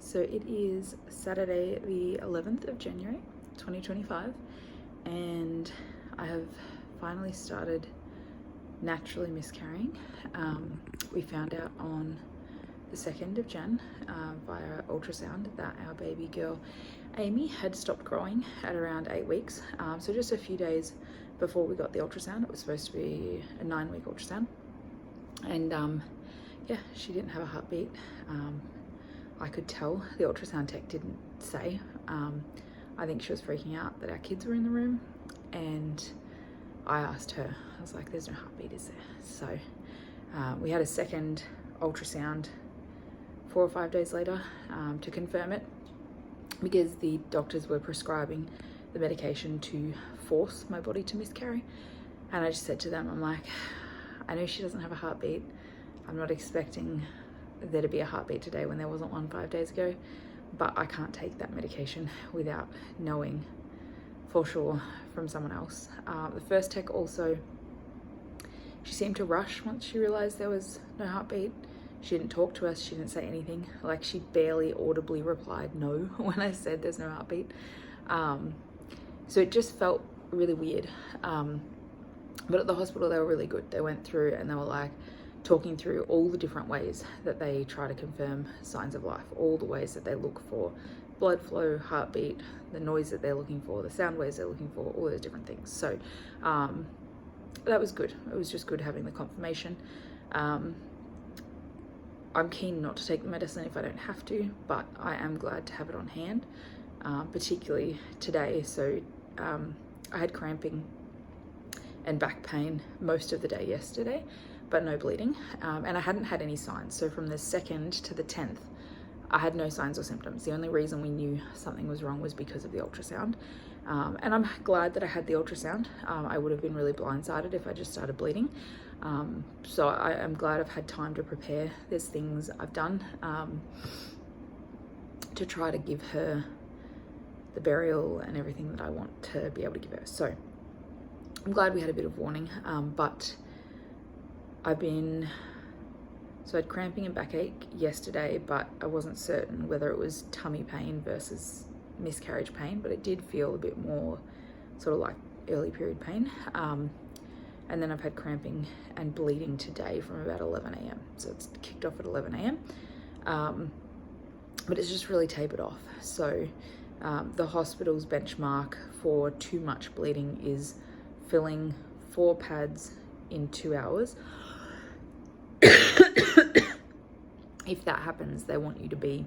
So it is Saturday the 11th of January 2025 and I have finally started naturally miscarrying. We found out on the 2nd of Jan via ultrasound that our baby girl Amy had stopped growing at around 8 weeks. So just a few days before we got the ultrasound. It was supposed to be a 9-week ultrasound, and yeah, she didn't have a heartbeat. I could tell. The ultrasound tech didn't say. I think she was freaking out that our kids were in the room, and I asked her, I was like, there's no heartbeat, is there? So we had a second ultrasound 4 or 5 days later to confirm it, because the doctors were prescribing the medication to force my body to miscarry. And I just said to them, I'm like, I know she doesn't have a heartbeat. I'm not expecting there to be a heartbeat today when there wasn't one 5 days ago, but I can't take that medication without knowing for sure from someone else. The first tech also, she seemed to rush once she realized there was no heartbeat. She didn't talk to us, she didn't say anything. Like, she barely audibly replied no when I said there's no heartbeat. So it just felt really weird. But at the hospital they were really good. They went through and they were like talking through all the different ways that they try to confirm signs of life, all the ways that they look for blood flow, heartbeat, the noise that they're looking for, the sound waves they're looking for, all those different things. So that was good. It was just good having the confirmation. I'm keen not to take the medicine if I don't have to, but I am glad to have it on hand, particularly today. So I had cramping and back pain most of the day yesterday, but no bleeding, and I hadn't had any signs. So from the 2nd to the 10th, I had no signs or symptoms. The only reason we knew something was wrong was because of the ultrasound. And I'm glad that I had the ultrasound. I would have been really blindsided if I just started bleeding. So I'm glad I've had time to prepare. There's things I've done to try to give her the burial and everything that I want to be able to give her. So I'm glad we had a bit of warning, but I had cramping and backache yesterday, but I wasn't certain whether it was tummy pain versus miscarriage pain, but it did feel a bit more sort of like early period pain. And then I've had cramping and bleeding today from about 11 a.m. So it's kicked off at 11 a.m. But it's just really tapered off. So the hospital's benchmark for too much bleeding is filling 4 pads in 2 hours. If that happens, they want you to be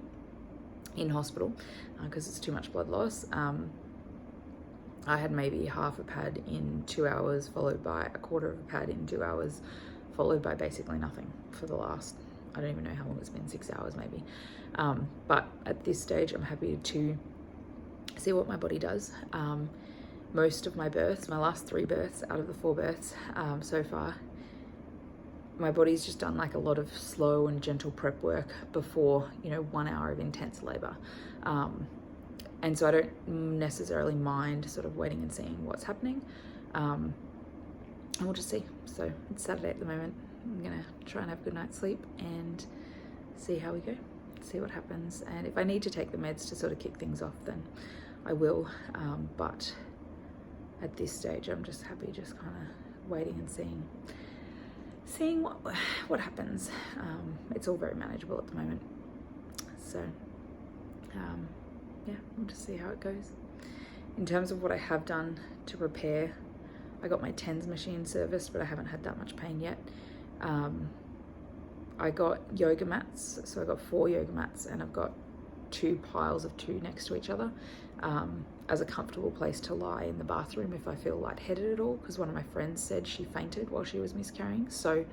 in hospital because it's too much blood loss. I had maybe half a pad in 2 hours, followed by a quarter of a pad in 2 hours, followed by basically nothing for the last, I don't even know how long it's been, 6 hours maybe. But at this stage, I'm happy to see what my body does. Most of my births, my last 3 births out of the 4 births so far, my body's just done like a lot of slow and gentle prep work before, 1 hour of intense labor. And so I don't necessarily mind sort of waiting and seeing what's happening. And we'll just see. So it's Saturday at the moment. I'm gonna try and have a good night's sleep and see how we go, see what happens. And if I need to take the meds to sort of kick things off, then I will. But at this stage, I'm just happy just kind of waiting and seeing what happens. It's all very manageable at the moment. So yeah, we'll just see how it goes. In terms of what I have done to prepare, I got my TENS machine serviced, but I haven't had that much pain yet. I got yoga mats, so I got 4 yoga mats, and I've got 2 piles of 2 next to each other as a comfortable place to lie in the bathroom if I feel lightheaded at all, because one of my friends said she fainted while she was miscarrying, so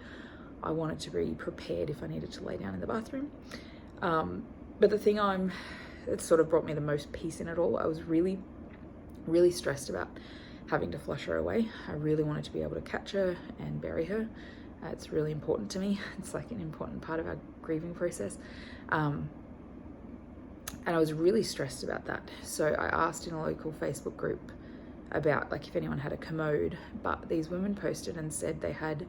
I wanted to be prepared if I needed to lay down in the bathroom. But the thing it sort of brought me the most peace in it all, I was really, really stressed about having to flush her away. I really wanted to be able to catch her and bury her. It's really important to me. It's like an important part of our grieving process. And I was really stressed about that. So I asked in a local Facebook group about like if anyone had a commode, but these women posted and said they had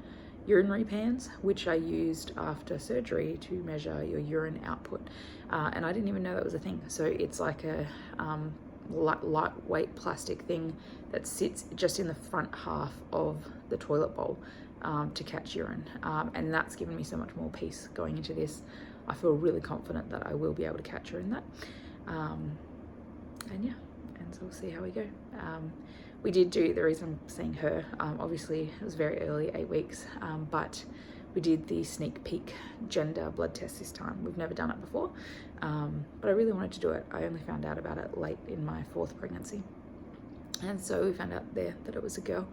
urinary pans, which I used after surgery to measure your urine output. And I didn't even know that was a thing. So it's like a lightweight plastic thing that sits just in the front half of the toilet bowl to catch urine. And that's given me so much more peace going into this. I feel really confident that I will be able to catch her in that. And yeah, and so we'll see how we go. We did do, the reason I'm seeing her, obviously it was very early, 8 weeks, but we did the sneak peek gender blood test this time. We've never done it before, but I really wanted to do it. I only found out about it late in my 4th pregnancy. And so we found out there that it was a girl.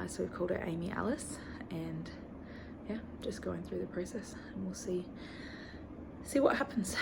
So we called her Amy Alice, and yeah, just going through the process, and we'll see what happens.